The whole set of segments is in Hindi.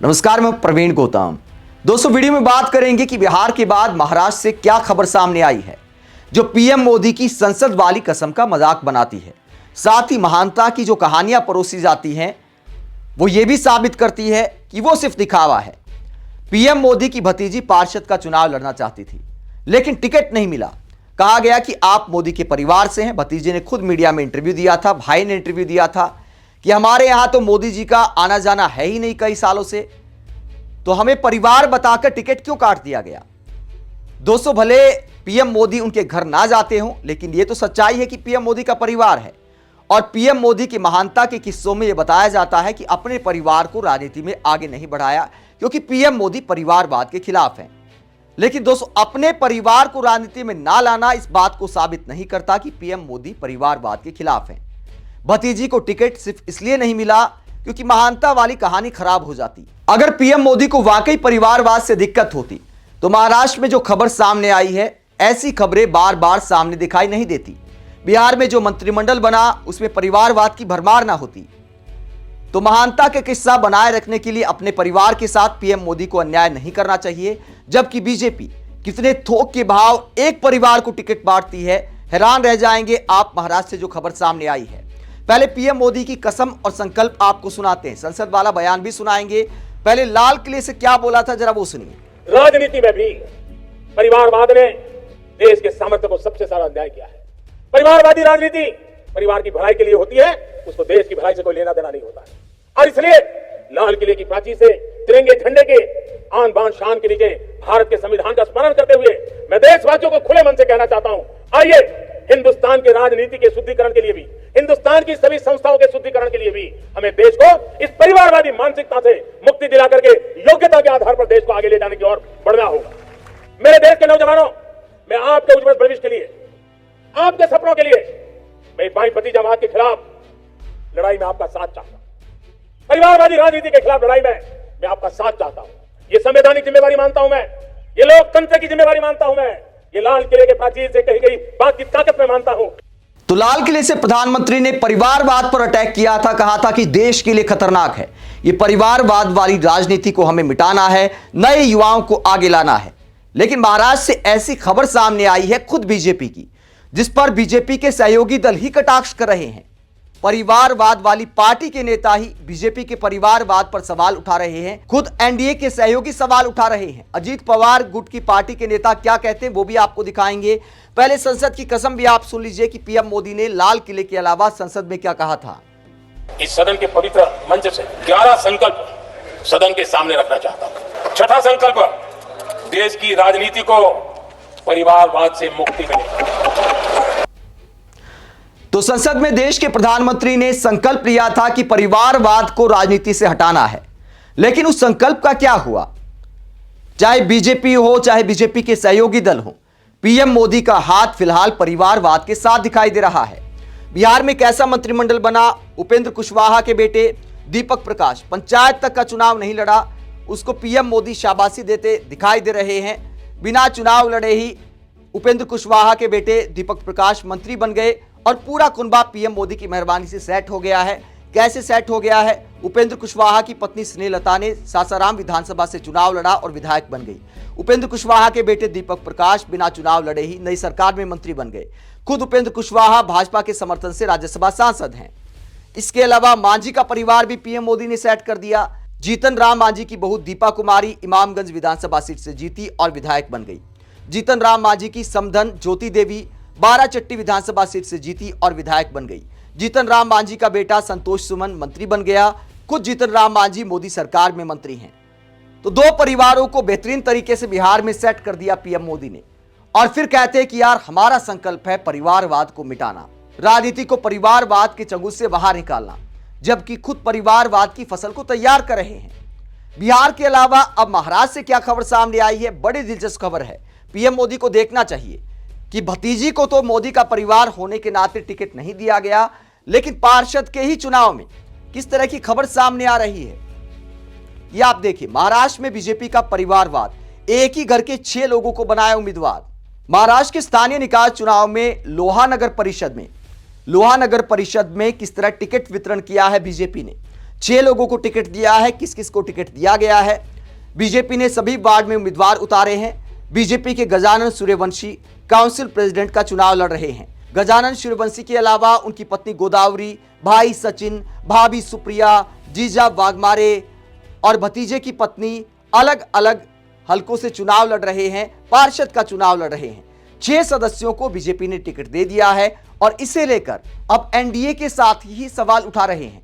नमस्कार, मैं प्रवीण गौतम। दोस्तों, वीडियो में बात करेंगे कि बिहार के बाद महाराष्ट्र से क्या खबर सामने आई है जो पीएम मोदी की संसद वाली कसम का मजाक बनाती है। साथ ही महानता की जो कहानियां परोसी जाती हैं वो ये भी साबित करती है कि वो सिर्फ दिखावा है। पीएम मोदी की भतीजी पार्षद का चुनाव लड़ना चाहती थी लेकिन टिकट नहीं मिला। कहा गया कि आप मोदी के परिवार से हैं। भतीजे ने खुद मीडिया में इंटरव्यू दिया था, भाई ने इंटरव्यू दिया था कि हमारे यहां तो मोदी जी का आना जाना है ही नहीं कई सालों से, तो हमें परिवार बताकर टिकट क्यों काट दिया गया। दोस्तों, भले पीएम मोदी उनके घर ना जाते हों, लेकिन यह तो सच्चाई है कि पीएम मोदी का परिवार है। और पीएम मोदी की महानता के किस्सों में यह बताया जाता है कि अपने परिवार को राजनीति में आगे नहीं बढ़ाया क्योंकि पीएम मोदी परिवारवाद के खिलाफ हैं। लेकिन दोस्तों, अपने परिवार को राजनीति में ना लाना इस बात को साबित नहीं करता कि पीएम मोदी परिवारवाद के खिलाफ हैं। भतीजी को टिकट सिर्फ इसलिए नहीं मिला क्योंकि महानता वाली कहानी खराब हो जाती। अगर पीएम मोदी को वाकई परिवारवाद से दिक्कत होती तो महाराष्ट्र में जो खबर सामने आई है, ऐसी खबरें बार बार सामने दिखाई नहीं देती। बिहार में जो मंत्रिमंडल बना उसमें परिवारवाद की भरमार ना होती तो महानता के किस्सा बनाए रखने के लिए अपने परिवार के साथ पीएम मोदी को अन्याय नहीं करना चाहिए। जबकि बीजेपी कितने थोक के भाव एक परिवार को टिकट बांटती है, हैरान रह जाएंगे आप। महाराष्ट्र से जो खबर सामने आई है, पहले पीएम मोदी की कसम और संकल्प आपको सुनाते हैं, संसद वाला बयान भी सुनाएंगे। पहले लाल किले से क्या बोला था जरा वो सुनिए। राजनीति में भी परिवारवाद ने देश के सामर्थ्य को सबसे सारा अन्याय किया है। परिवारवादी राजनीति परिवार की भलाई के लिए होती है, उसको देश की भलाई से कोई लेना देना नहीं होता है। और इसलिए लाल किले की प्राचीर से तिरंगे झंडे के आन बान शान के नीचे भारत के संविधान का स्मरण करते हुए मैं देशवासियों को खुले मन से कहना चाहता हूं, आइए हिंदुस्तान के राजनीति के शुद्धिकरण के लिए भी, हिंदुस्तान की सभी संस्थाओं के शुद्धिकरण के लिए भी हमें देश को इस परिवारवादी मानसिकता से मुक्ति दिला करके योग्यता के आधार पर देश को आगे ले जाने की ओर बढ़ना होगा। मेरे देश के नौजवानों, मैं आपके उज्जवल भविष्य के लिए, आपके सपनों के लिए मैं बाई भतीजावाद के खिलाफ लड़ाई में आपका साथ चाहता हूं। परिवारवादी राजनीति के खिलाफ लड़ाई में मैं आपका साथ चाहता हूं। ये संवैधानिक जिम्मेवारी मानता हूं मैं, ये लोकतंत्र की जिम्मेवारी मानता हूं मैं, ये लाल किले के प्राचीर से कही गई बात की ताकत में मानता हूं। तो लाल किले से प्रधानमंत्री ने परिवारवाद पर अटैक किया था, कहा था कि देश के लिए खतरनाक है। ये परिवारवाद वाली राजनीति को हमें मिटाना है, नए युवाओं को आगे लाना है। लेकिन महाराष्ट्र से ऐसी खबर सामने आई है खुद बीजेपी की, जिस पर बीजेपी के सहयोगी दल ही कटाक्ष कर रहे हैं। परिवारवाद वाली पार्टी के नेता ही बीजेपी के परिवारवाद पर सवाल उठा रहे हैं। खुद एनडीए के सहयोगी सवाल उठा रहे हैं। अजीत पवार गुट की पार्टी के नेता क्या कहते हैं वो भी आपको दिखाएंगे। पहले संसद की कसम भी आप सुन लीजिए कि पीएम मोदी ने लाल किले के अलावा संसद में क्या कहा था। इस सदन के पवित्र मंच से 11 संकल्प सदन के सामने रखना चाहता हूं। छठा संकल्प, देश की राजनीति को परिवारवाद से मुक्ति मिले। तो संसद में देश के प्रधानमंत्री ने संकल्प लिया था कि परिवारवाद को राजनीति से हटाना है, लेकिन उस संकल्प का क्या हुआ। चाहे बीजेपी हो चाहे बीजेपी के सहयोगी दल हो, पीएम मोदी का हाथ फिलहाल परिवारवाद के साथ दिखाई दे रहा है। बिहार में कैसा मंत्रिमंडल बना। उपेंद्र कुशवाहा के बेटे दीपक प्रकाश पंचायत तक का चुनाव नहीं लड़ा, उसको पीएम मोदी शाबाशी देते दिखाई दे रहे हैं। बिना चुनाव लड़े ही उपेंद्र कुशवाहा के बेटे दीपक प्रकाश मंत्री बन गए और पूरा कुनबा पीएम मोदी की मेहरबानी से सेट हो गया है। कैसे सेट हो गया है? उपेंद्र कुशवाहा की पत्नी स्नेहलता ने सासाराम विधानसभा से चुनाव लड़ा और विधायक बन गई। उपेंद्र कुशवाहा के बेटे दीपक प्रकाश बिना चुनाव लड़े ही नई सरकार में मंत्री बन गए। खुद उपेंद्र कुशवाहा भाजपा के समर्थन से राज्यसभा सांसद हैं। इसके अलावा मांझी का परिवार भी पीएम मोदी ने सेट कर दिया। जीतन राम मांझी की बहू दीपा कुमारी इमामगंज विधानसभा सीट से जीती और विधायक बन गई। जीतन राम मांझी की समधन ज्योति देवी बाराचट्टी विधानसभा सीट से जीती और विधायक बन गई। जीतन राम मांझी का बेटा संतोष सुमन मंत्री बन गया। खुद जीतन राम मांझी मोदी सरकार में मंत्री हैं। तो दो परिवारों को बेहतरीन तरीके से बिहार में सेट कर दिया पीएम मोदी ने, और फिर कहते हैं कि यार हमारा संकल्प है परिवारवाद को मिटाना, राजनीति को परिवारवाद के चंगुल से बाहर निकालना, जबकि खुद परिवारवाद की फसल को तैयार कर रहे हैं। बिहार के अलावा अब महाराष्ट्र से क्या खबर सामने आई है, बड़ी दिलचस्प खबर है। पीएम मोदी को देखना चाहिए कि भतीजी को तो मोदी का परिवार होने के नाते टिकट नहीं दिया गया, लेकिन पार्षद के ही चुनाव में किस तरह की खबर सामने आ रही है ये आप देखिए। महाराष्ट्र में बीजेपी का परिवारवाद, एक ही घर के 6 लोगों को बनाया उम्मीदवार। महाराष्ट्र के स्थानीय निकाय चुनाव में लोहा नगर परिषद में किस तरह टिकट वितरण किया है बीजेपी ने। 6 लोगों को टिकट दिया है। किस किस को टिकट दिया गया है? बीजेपी ने सभी वार्ड में उम्मीदवार उतारे हैं। बीजेपी के गजानन सूर्यवंशी काउंसिल प्रेसिडेंट का चुनाव लड़ रहे हैं। गजानन सूर्यवंशी के अलावा उनकी पत्नी गोदावरी, भाई सचिन, भाभी सुप्रिया, जीजा वाघमारे और भतीजे की पत्नी अलग अलग हलकों से चुनाव लड़ रहे हैं, पार्षद का चुनाव लड़ रहे हैं। 6 सदस्यों को बीजेपी ने टिकट दे दिया है और इसे लेकर अब एनडीए के साथ ही सवाल उठा रहे हैं,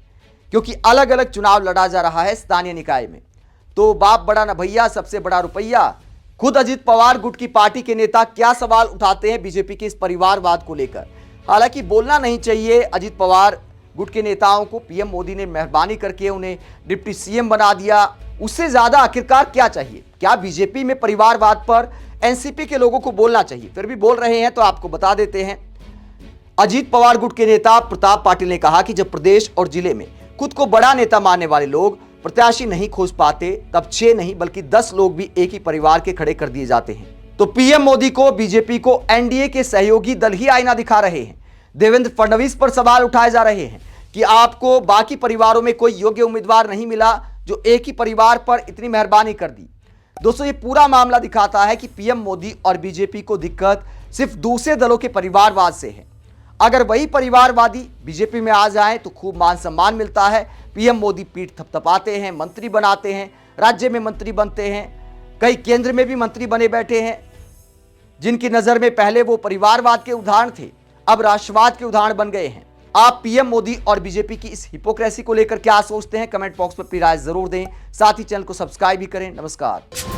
क्योंकि अलग अलग चुनाव लड़ा जा रहा है स्थानीय निकाय में। तो बाप बड़ा न भैया, सबसे बड़ा रुपया। खुद अजित पवार गुट की पार्टी के नेता क्या सवाल उठाते हैं बीजेपी के इस परिवारवाद को लेकर? हालांकि बोलना नहीं चाहिए अजित पवार गुट के नेताओं को, पीएम मोदी ने मेहरबानी करके उन्हें डिप्टी सीएम बना दिया, उससे ज्यादा आखिरकार क्या चाहिए? क्या बीजेपी में परिवारवाद पर एनसीपी के लोगों को बोलना चाहिए? फिर भी बोल रहे हैं तो आपको बता देते हैं। अजित पवार गुट के नेता प्रताप पाटिल ने कहा कि जब प्रदेश और जिले में खुद को बड़ा नेता मानने वाले लोग प्रत्याशी नहीं खोज पाते, तब 6 नहीं बल्कि 10 लोग भी एक ही परिवार के खड़े कर दिए जाते हैं। तो पीएम मोदी को, बीजेपी को एनडीए के सहयोगी दल ही आईना दिखा रहे हैं। देवेंद्र फडणवीस पर सवाल उठाए जा रहे हैं कि आपको बाकी परिवारों में कोई योग्य उम्मीदवार नहीं मिला जो एक ही परिवार पर इतनी मेहरबानी कर दी। दोस्तों, ये पूरा मामला दिखाता है कि पीएम मोदी और बीजेपी को दिक्कत सिर्फ दूसरे दलों के परिवारवाद से है। अगर वही परिवारवादी बीजेपी में आ जाएं तो खूब मान सम्मान मिलता है। पीएम मोदी पीठ थपथपाते हैं, मंत्री बनाते हैं, राज्य में मंत्री बनते हैं, कई केंद्र में भी मंत्री बने बैठे हैं। जिनकी नजर में पहले वो परिवारवाद के उदाहरण थे, अब राष्ट्रवाद के उदाहरण बन गए हैं। आप पीएम मोदी और बीजेपी की इस हिपोक्रेसी को लेकर क्या सोचते हैं? कमेंट बॉक्स पर अपनी राय जरूर दें। साथ ही चैनल को सब्सक्राइब भी करें। नमस्कार।